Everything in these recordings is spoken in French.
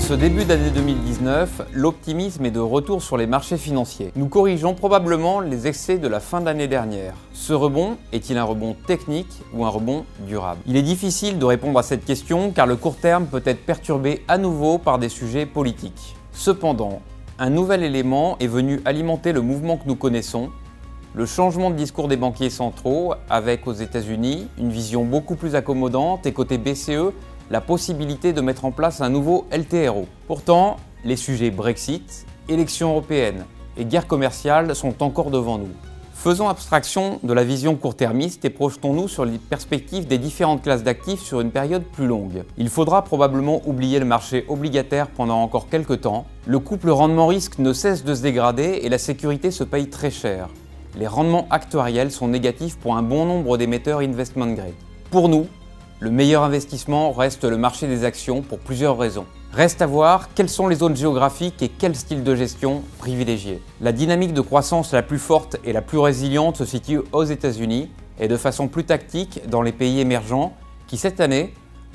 ce début d'année 2019, l'optimisme est de retour sur les marchés financiers. Nous corrigeons probablement les excès de la fin d'année dernière. Ce rebond est-il un rebond technique ou un rebond durable? Il est difficile de répondre à cette question car le court terme peut être perturbé à nouveau par des sujets politiques. Cependant, un nouvel élément est venu alimenter le mouvement que nous connaissons, le changement de discours des banquiers centraux avec aux États-Unis une vision beaucoup plus accommodante et côté BCE, la possibilité de mettre en place un nouveau LTRO. Pourtant, les sujets Brexit, élections européennes et guerre commerciale sont encore devant nous. Faisons abstraction de la vision court-termiste et projetons-nous sur les perspectives des différentes classes d'actifs sur une période plus longue. Il faudra probablement oublier le marché obligataire pendant encore quelques temps. Le couple rendement-risque ne cesse de se dégrader et la sécurité se paye très cher. Les rendements actuariels sont négatifs pour un bon nombre d'émetteurs investment grade. Pour nous, le meilleur investissement reste le marché des actions pour plusieurs raisons. Reste à voir quelles sont les zones géographiques et quel style de gestion privilégier. La dynamique de croissance la plus forte et la plus résiliente se situe aux États-Unis et de façon plus tactique dans les pays émergents qui cette année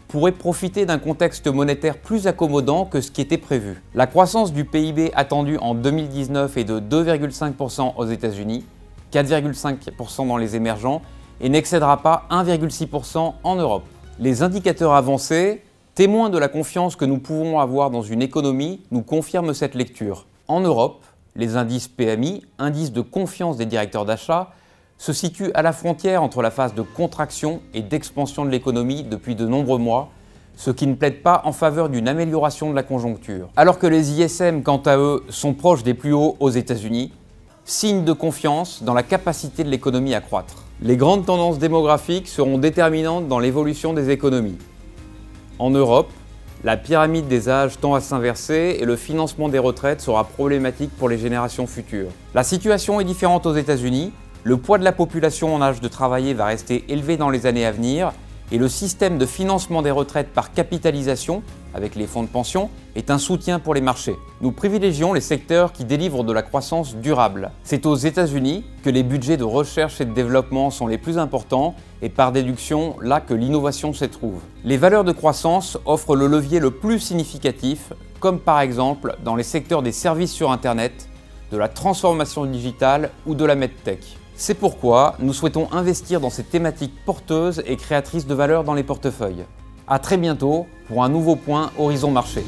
pourraient profiter d'un contexte monétaire plus accommodant que ce qui était prévu. La croissance du PIB attendue en 2019 est de 2,5% aux États-Unis, 4,5% dans les émergents et n'excédera pas 1,6% en Europe. Les indicateurs avancés, témoins de la confiance que nous pouvons avoir dans une économie, nous confirment cette lecture. En Europe, les indices PMI, indices de confiance des directeurs d'achat, se situent à la frontière entre la phase de contraction et d'expansion de l'économie depuis de nombreux mois, ce qui ne plaide pas en faveur d'une amélioration de la conjoncture. Alors que les ISM, quant à eux, sont proches des plus hauts aux États-Unis, signe de confiance dans la capacité de l'économie à croître. Les grandes tendances démographiques seront déterminantes dans l'évolution des économies. En Europe, la pyramide des âges tend à s'inverser et le financement des retraites sera problématique pour les générations futures. La situation est différente aux États-Unis, le poids de la population en âge de travailler va rester élevé dans les années à venir et le système de financement des retraites par capitalisation, avec les fonds de pension, est un soutien pour les marchés. Nous privilégions les secteurs qui délivrent de la croissance durable. C'est aux États-Unis que les budgets de recherche et de développement sont les plus importants et par déduction, là que l'innovation s'y trouve. Les valeurs de croissance offrent le levier le plus significatif, comme par exemple dans les secteurs des services sur Internet, de la transformation digitale ou de la medtech. C'est pourquoi nous souhaitons investir dans ces thématiques porteuses et créatrices de valeur dans les portefeuilles. À très bientôt pour un nouveau point Horizon Marché.